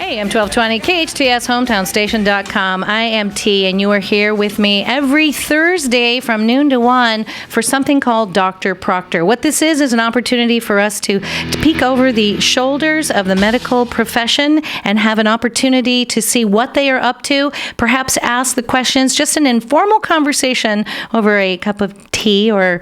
AM 1220, KHTS, HometownStation.com. I am T, and you are here with me every Thursday from noon to 1 for something called Dr. Proctor. What this is an opportunity for us to peek over the shoulders of the medical profession and have an opportunity to see what they are up to, perhaps ask the questions, just an informal conversation over a cup of tea or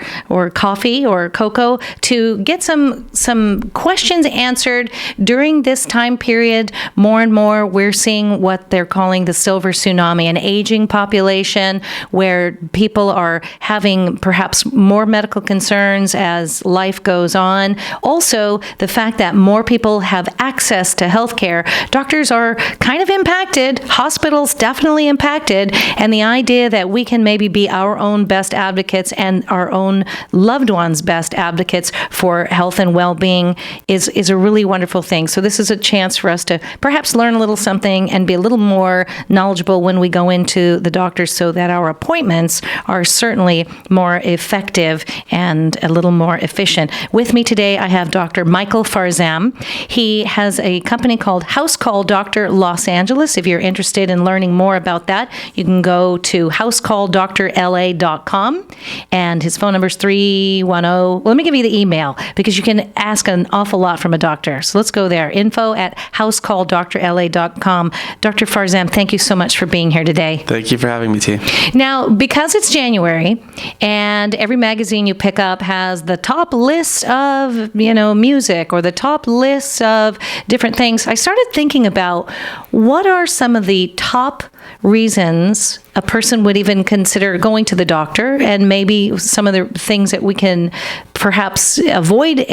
coffee or cocoa to get some questions answered during this time period. More and more, we're seeing what they're calling the silver tsunami, an aging population where people are having perhaps more medical concerns as life goes on. Also, the fact that more people have access to healthcare. Doctors are kind of impacted, hospitals definitely impacted, and the idea that we can maybe be our own best advocates and our own loved ones' best advocates for health and well-being is a really wonderful thing. So this is a chance for us to perhaps learn a little something and be a little more knowledgeable when we go into the doctor so that our appointments are certainly more effective and a little more efficient. With me today, I have Dr. Michael Farzam. He has a company called House Call Doctor Los Angeles. If you're interested in learning more about that, you can go to housecalldrla.com, and his phone number is 310. Let me give you the email because you can ask an awful lot from a doctor. So let's go there. info@housecalldrla.com. Dr. Farzam, thank you so much for being here today. Thank you for having me, T. Now, because it's January and every magazine you pick up has the top list of, music or the top list of different things, I started thinking about what are some of the top reasons a person would even consider going to the doctor, and maybe some of the things that we can perhaps avoid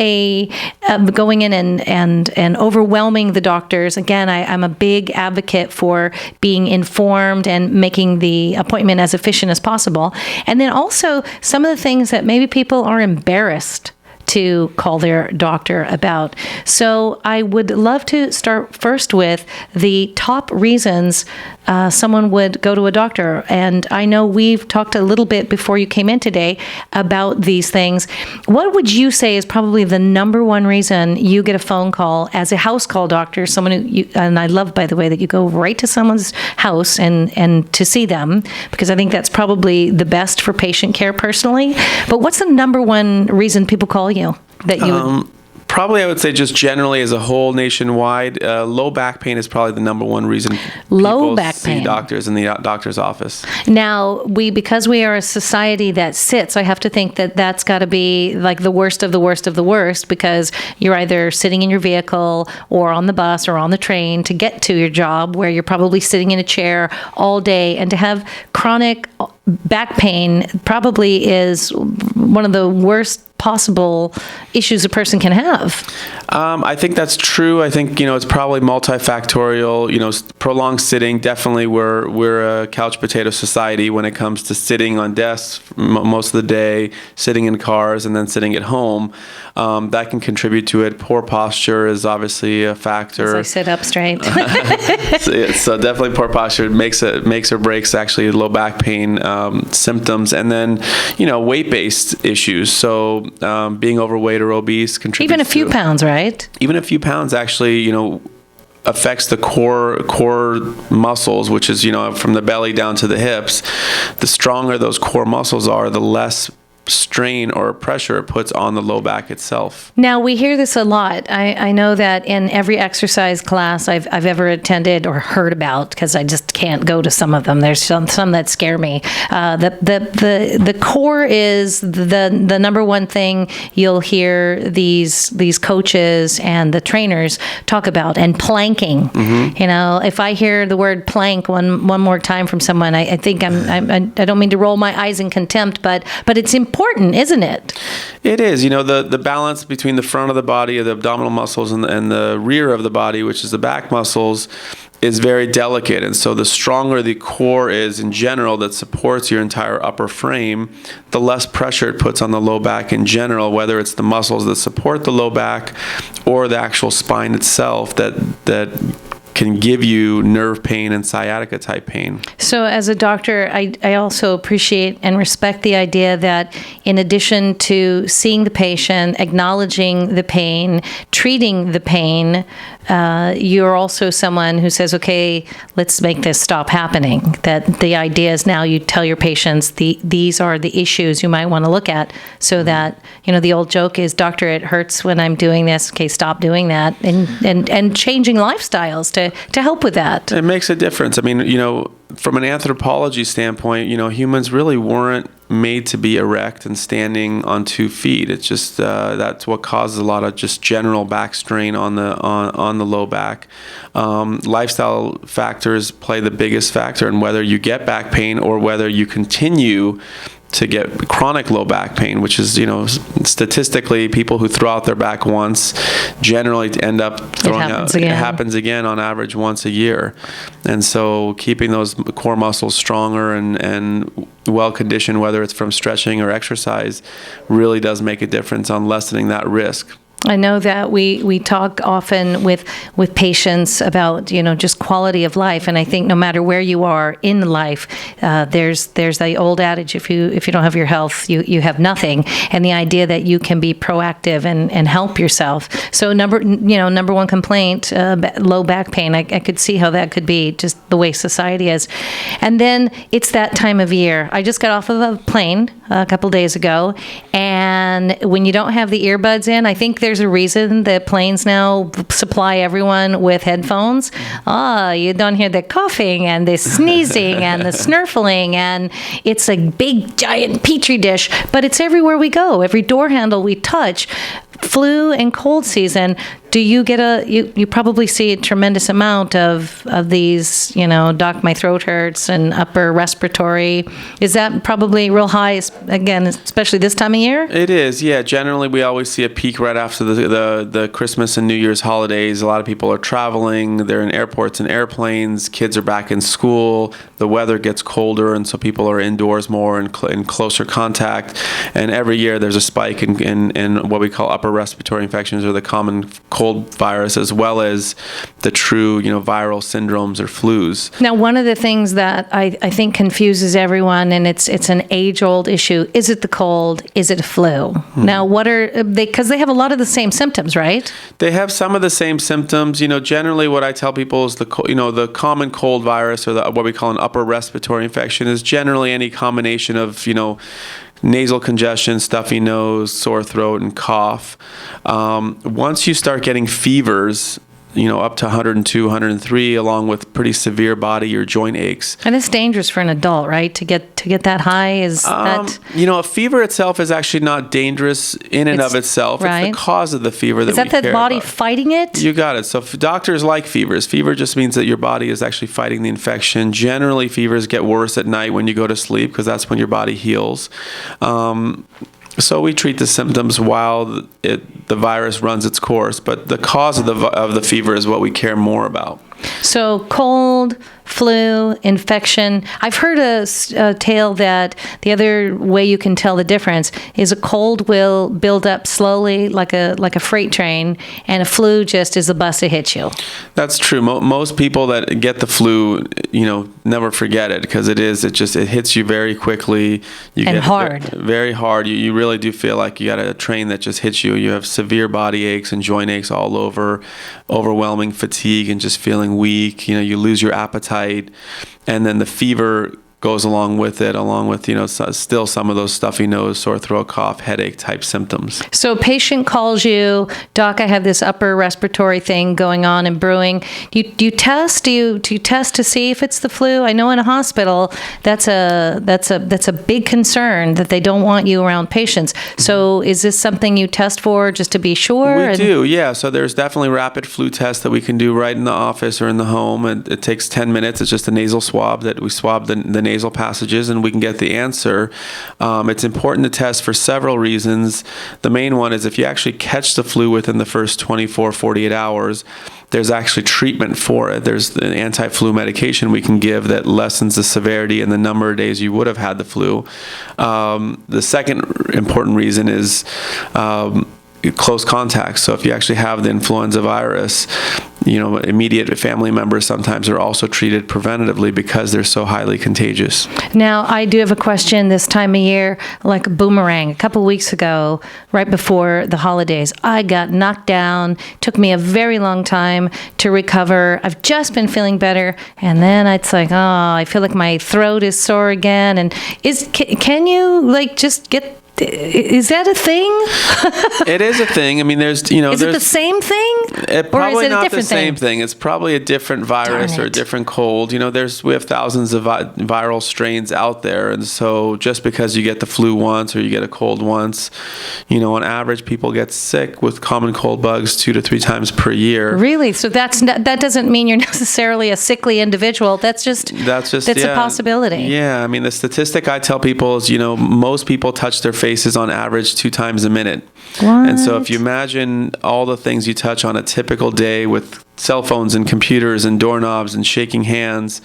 going in and overwhelming the doctors. Again, I'm a big advocate for being informed and making the appointment as efficient as possible. And then also some of the things that maybe people are embarrassed to call their doctor about. So I would love to start first with the top reasons someone would go to a doctor. And I know we've talked a little bit before you came in today about these things. What would you say is probably the number one reason you get a phone call as a house call doctor, someone and I love, by the way, that you go right to someone's house and to see them, because I think that's probably the best for patient care personally. But what's the number one reason people call you? Probably I would say just generally as a whole nationwide, low back pain is probably the number one reason people see doctors in the doctor's office. Now, because we are a society that sits, I have to think that that's got to be like the worst of the worst of the worst, because you're either sitting in your vehicle or on the bus or on the train to get to your job, where you're probably sitting in a chair all day, and to have chronic back pain probably is one of the worst possible issues a person can have. I think that's true. I think, it's probably multifactorial. Prolonged sitting, definitely we're a couch potato society when it comes to sitting on desks most of the day, sitting in cars, and then sitting at home. That can contribute to it. Poor posture is obviously a factor. As I sit up straight. so definitely poor posture makes or breaks actually low back pain symptoms. And then, weight-based issues. So being overweight or obese contributes. Even a few pounds, right? Even a few pounds actually, affects the core muscles, which is, from the belly down to the hips. The stronger those core muscles are, the less strain or pressure it puts on the low back itself. Now, we hear this a lot. I know that in every exercise class I've ever attended or heard about, because I just can't go to some of them. There's some that scare me. The core is the number one thing you'll hear these coaches and the trainers talk about, and planking. Mm-hmm. If I hear the word plank one more time from someone, I think I don't mean to roll my eyes in contempt, but it's important, isn't it? It is. The balance between the front of the body, the abdominal muscles, and the rear of the body, which is the back muscles, is very delicate. And so the stronger the core is in general that supports your entire upper frame, the less pressure it puts on the low back in general, whether it's the muscles that support the low back or the actual spine itself that can give you nerve pain and sciatica type pain. So as a doctor, I also appreciate and respect the idea that in addition to seeing the patient, acknowledging the pain, treating the pain, you're also someone who says, okay, let's make this stop happening. That the idea is now you tell your patients these are the issues you might want to look at, so that, the old joke is, doctor, it hurts when I'm doing this. Okay, stop doing that, and changing lifestyles to help with that. It makes a difference. I mean, from an anthropology standpoint, humans really weren't made to be erect and standing on 2 feet. It's just that's what causes a lot of just general back strain on the low back. Lifestyle factors play the biggest factor in whether you get back pain or whether you continue to get chronic low back pain, which is, statistically, people who throw out their back once generally end up throwing out. It happens again on average once a year. And so keeping those core muscles stronger and well conditioned, whether it's from stretching or exercise, really does make a difference on lessening that risk. I know that we talk often with patients about, just quality of life, and I think no matter where you are in life, there's the old adage, if you don't have your health, you have nothing, and the idea that you can be proactive and help yourself. So number one complaint, low back pain. I could see how that could be just the way society is, and then it's that time of year. I just got off of a plane a couple days ago, and when you don't have the earbuds in, I think there's a reason that planes now supply everyone with headphones. You don't hear the coughing and the sneezing and the snurfling, and it's a big giant petri dish, but it's everywhere we go, every door handle we touch. Flu and cold season, do you get you probably see a tremendous amount of these, doc, my throat hurts, and upper respiratory. Is that probably real high, again, especially this time of year? It is, yeah. Generally, we always see a peak right after the Christmas and New Year's holidays. A lot of people are traveling. They're in airports and airplanes. Kids are back in school. The weather gets colder, and so people are indoors more in closer contact. And every year there's a spike in what we call upper respiratory infections, or the common cold virus, as well as the true, viral syndromes or flus. Now, one of the things that I think confuses everyone, and it's an age-old issue, is it the cold? Is it a flu? Now, what are they? Because they have a lot of the same symptoms, right? They have some of the same symptoms. Generally what I tell people is the common cold virus, or what we call an upper respiratory infection, is generally any combination of, nasal congestion, stuffy nose, sore throat, and cough. Once you start getting fevers, up to 102, 103, along with pretty severe body or joint aches. And it's dangerous for an adult, right? To get that high, is that... a fever itself is actually not dangerous in and of itself. Right. It's the cause of the fever that we care about. Is that the body fighting it? You got it. So doctors like fevers. Fever just means that your body is actually fighting the infection. Generally, fevers get worse at night when you go to sleep, because that's when your body heals. So we treat the symptoms while the virus runs its course, but the cause of the fever is what we care more about. So cold, flu, infection. I've heard a tale that the other way you can tell the difference is a cold will build up slowly like a freight train, and a flu just is a bus that hits you. That's true. Most people that get the flu, never forget it, because it hits you very quickly. You and get hard. Very hard. You really do feel like you got a train that just hits you. You have severe body aches and joint aches all over, overwhelming fatigue, and just feeling weak. You lose your appetite, and then the fever goes along with it, still some of those stuffy nose, sore throat, cough, headache type symptoms. So a patient calls you, Doc, I have this upper respiratory thing going on and brewing. Do you test? Do you test to see if it's the flu? I know in a hospital that's a big concern, that they don't want you around patients. So is this something you test for just to be sure? We do, yeah. So there's definitely rapid flu tests that we can do right in the office or in the home. And it takes 10 minutes. It's just a nasal swab that we swab the nasal passages, and we can get the answer. It's important to test for several reasons. The main one is if you actually catch the flu within the first 24, 48 hours, there's actually treatment for it. There's an anti-flu medication we can give that lessens the severity and the number of days you would have had the flu. The second important reason is close contact. So if you actually have the influenza virus, immediate family members sometimes are also treated preventatively because they're so highly contagious. Now, I do have a question this time of year, like a boomerang. A couple weeks ago, right before the holidays, I got knocked down. Took me a very long time to recover. I've just been feeling better, and then it's like, I feel like my throat is sore again. And can you just get? Is that a thing? It is a thing. I mean, is it the same thing? Probably not the same thing. It's probably a different virus or a different cold. We have thousands of viral strains out there, and so just because you get the flu once or you get a cold once, on average, people get sick with common cold bugs 2 to 3 times per year. Really? So that doesn't mean you're necessarily a sickly individual. That's just a possibility. Yeah. I mean, the statistic I tell people is, most people touch their faces on average 2 times a minute. What? And so if you imagine all the things you touch on a typical day with cell phones and computers and doorknobs and shaking hands,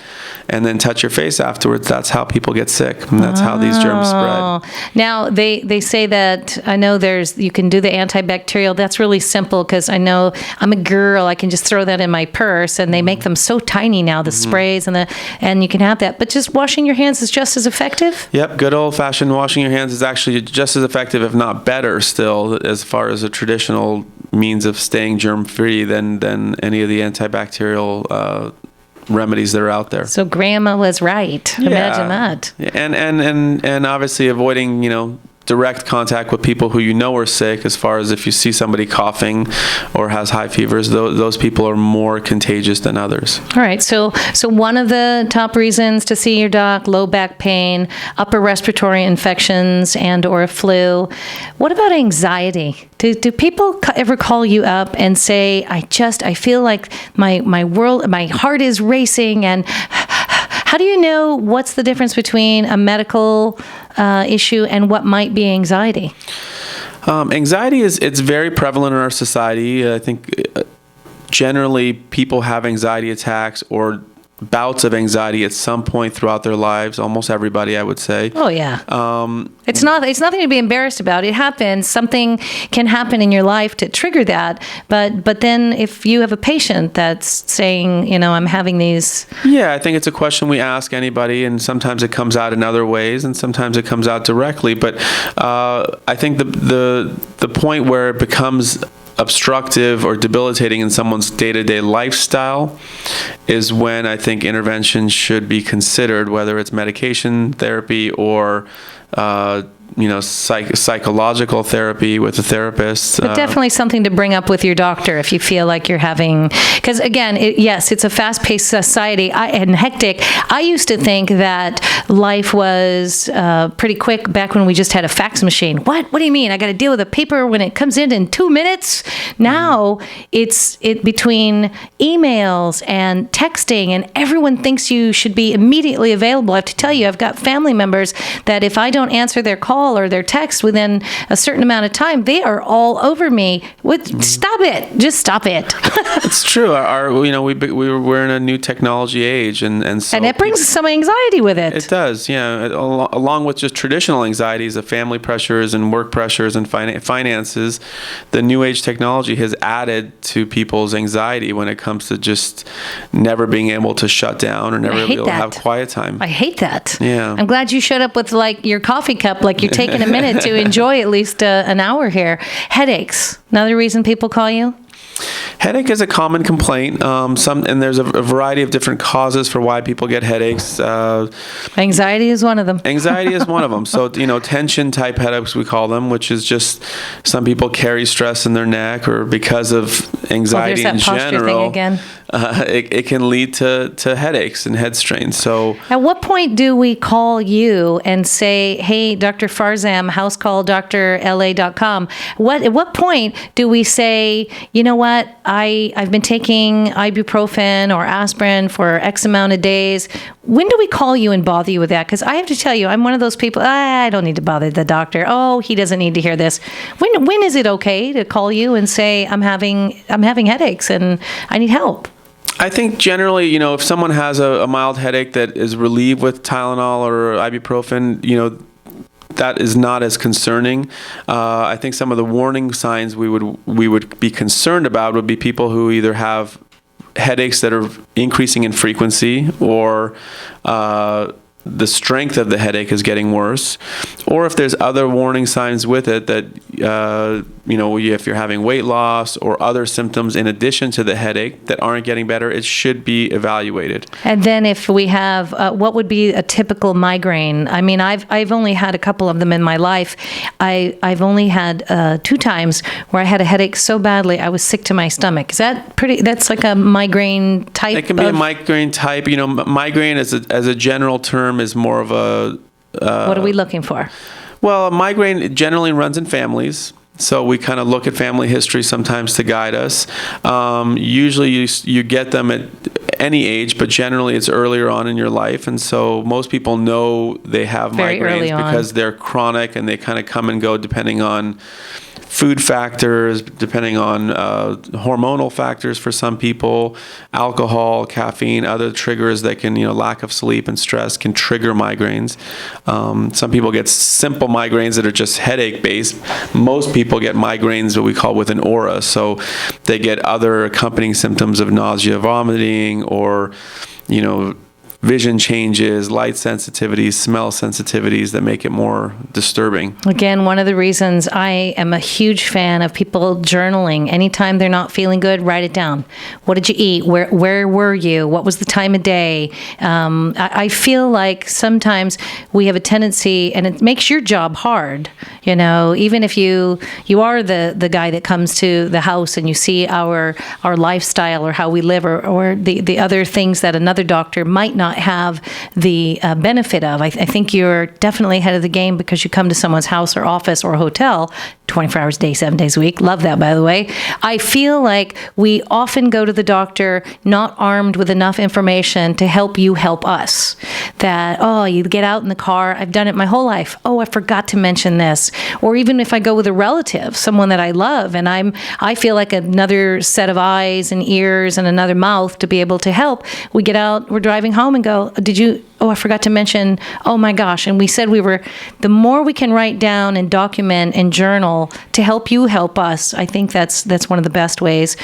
and then touch your face afterwards, that's how people get sick. And that's how these germs spread. Now, they say that, I know you can do the antibacterial. That's really simple because I know I'm a girl. I can just throw that in my purse, and they make them so tiny now, the sprays, and you can have that. But just washing your hands is just as effective? Yep, good old-fashioned washing your hands is actually just as effective, if not better still, as far as a traditional means of staying germ-free than any of the antibacterial remedies that are out there. So grandma was right. Yeah. Imagine that. And obviously avoiding, direct contact with people who are sick, as far as if you see somebody coughing or has high fevers, those people are more contagious than others. All right. So one of the top reasons to see your doc, low back pain, upper respiratory infections, and or flu. What about anxiety? Do people ever call you up and say, I feel like my heart is racing, and how do you know what's the difference between a medical issue and what might be anxiety? Anxiety it's very prevalent in our society. I think generally people have anxiety attacks or bouts of anxiety at some point throughout their lives. Almost everybody, I would say. Oh yeah. It's nothing to be embarrassed about. It happens. Something can happen in your life to trigger that. But then if you have a patient that's saying, I'm having these. Yeah, I think it's a question we ask anybody, and sometimes it comes out in other ways, and sometimes it comes out directly. But I think the point where it becomes obstructive or debilitating in someone's day-to-day lifestyle is when I think intervention should be considered, whether it's medication therapy or psychological therapy with a therapist. But definitely something to bring up with your doctor if you feel like you're having, because again, it's a fast-paced society and hectic. I used to think that life was pretty quick back when we just had a fax machine. What do you mean? I got to deal with the paper when it comes in 2 minutes? Now it's between emails and texting, and everyone thinks you should be immediately available. I have to tell you, I've got family members that if I don't answer their call or their text within a certain amount of time, they are all over me. Stop it! Just stop it. It's true. We're in a new technology age, and so it brings some anxiety with it. It does, yeah. Along with just traditional anxieties of family pressures and work pressures and finances, the new age technology has added to people's anxiety when it comes to just never being able to shut down or never being able to have quiet time. I hate that. Yeah. I'm glad you showed up with your coffee cup, like you're taking a minute to enjoy at least an hour here. Headaches, another reason people call you? Headache is a common complaint. And there's a variety of different causes for why people get headaches. Anxiety is one of them. Anxiety is one of them. So, tension type headaches, we call them, which is just some people carry stress in their neck, or because of anxiety in general, it can lead to headaches and head strains. So at what point do we call you and say, hey, Dr. Farzam, housecalldrla.com. At what point do we say, you know what, I've been taking ibuprofen or aspirin for X amount of days. When do we call you and bother you with that? Because I have to tell you, I'm one of those people, I don't need to bother the doctor. Oh, he doesn't need to hear this. When is it okay to call you and say, I'm having headaches and I need help? I think generally, if someone has a mild headache that is relieved with Tylenol or ibuprofen, that is not as concerning. I think some of the warning signs we would be concerned about would be people who either have headaches that are increasing in frequency, or the strength of the headache is getting worse, or if there's other warning signs with it that, if you're having weight loss or other symptoms in addition to the headache that aren't getting better, it should be evaluated. And then if we have, what would be a typical migraine? I mean, I've only had a couple of them in my life. I've only had 2 times where I had a headache so badly I was sick to my stomach. Is that that's like a migraine type? It can be a migraine type. Migraine as a general term is more of a... what are we looking for? Well, a migraine generally runs in families. So we kind of look at family history sometimes to guide us. Usually you get them at any age, but generally it's earlier on in your life. And so most people know they have Very early migraines on. because they're chronic and they kind of come and go depending on food factors, depending on hormonal factors for some people, alcohol, caffeine, other triggers that can, lack of sleep and stress can trigger migraines. Some people get simple migraines that are just headache based. Most people get migraines, what we call with an aura. So they get other accompanying symptoms of nausea, vomiting, or, vision changes, light sensitivities, smell sensitivities that make it more disturbing. Again, one of the reasons I am a huge fan of people journaling. Anytime they're not feeling good, write it down. What did you eat? Where were you? What was the time of day? I feel like sometimes we have a tendency, and it makes your job hard. Even if you are the guy that comes to the house and you see our lifestyle or how we live, or the other things that another doctor might not have the benefit of. I think you're definitely ahead of the game because you come to someone's house or office or hotel 24 hours a day, 7 days a week. Love that, by the way. I feel like we often go to the doctor not armed with enough information to help you help us. That, you get out in the car. I've done it my whole life. I forgot to mention this. Or even if I go with a relative, someone that I love, and I feel like another set of eyes and ears and another mouth to be able to help. We get out, we're driving home and go, I forgot to mention, oh my gosh. And we said the more we can write down and document and journal to help you help us, I think that's one of the best ways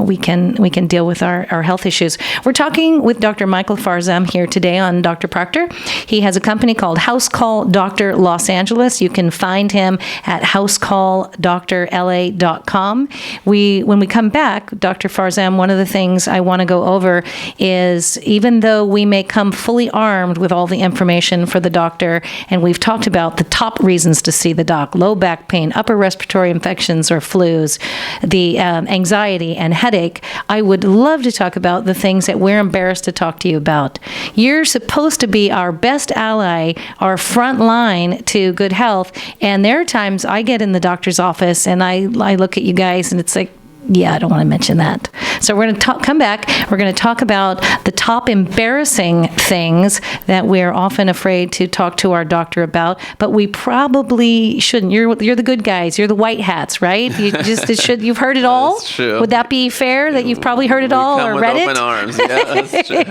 we can deal with our health issues. We're talking with Dr. Michael Farzam here today on Dr. Proctor. He has a company called House Call Dr. Los Angeles. You can find him at housecalldrla.com. When we come back, Dr. Farzam, one of the things I want to go over is, even though we may come fully armed with all the information for the doctor, and we've talked about the top reasons to see the doc: low back pain, upper respiratory infections or flus, the anxiety and headache. I would love to talk about the things that we're embarrassed to talk to you about. You're supposed to be our best ally, our front line to good health, and there are times I get in the doctor's office and I look at you guys and it's like, I don't want to mention that. So we're going to come back. We're going to talk about the top embarrassing things that we're often afraid to talk to our doctor about, but we probably shouldn't. You're the good guys. You're the white hats, right? You've heard it all? That's true. Would that be fair that you've probably heard it all or read it? Open arms. Yeah, that's true.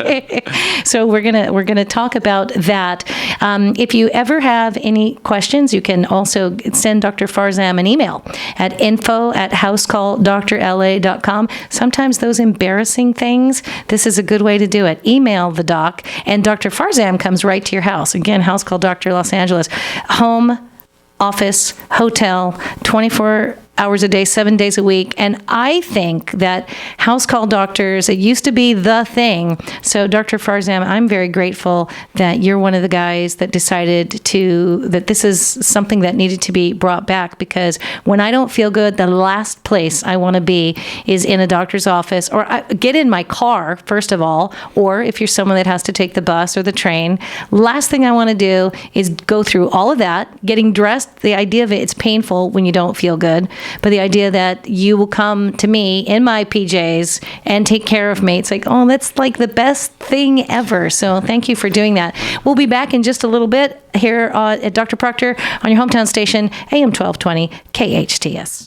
So we're gonna talk about that. If you ever have any questions, you can also send Dr. Farzam an email at info@housecalldrla.com. Sometimes those embarrassing things, this is a good way to do it. Email the doc, and Dr. Farzam comes right to your house. Again, House Call Dr. Los Angeles. Home, office, hotel, 24 hours a day, 7 days a week. And I think that house call doctors, it used to be the thing. So Dr. Farzam, I'm very grateful that you're one of the guys that decided that this is something that needed to be brought back, because when I don't feel good, the last place I want to be is in a doctor's office, or get in my car, first of all, or if you're someone that has to take the bus or the train, last thing I want to do is go through all of that, getting dressed. The idea of it's painful when you don't feel good. But the idea that you will come to me in my PJs and take care of me, it's like, that's like the best thing ever. So thank you for doing that. We'll be back in just a little bit here at Dr. Proctor on your hometown station, AM 1220 KHTS.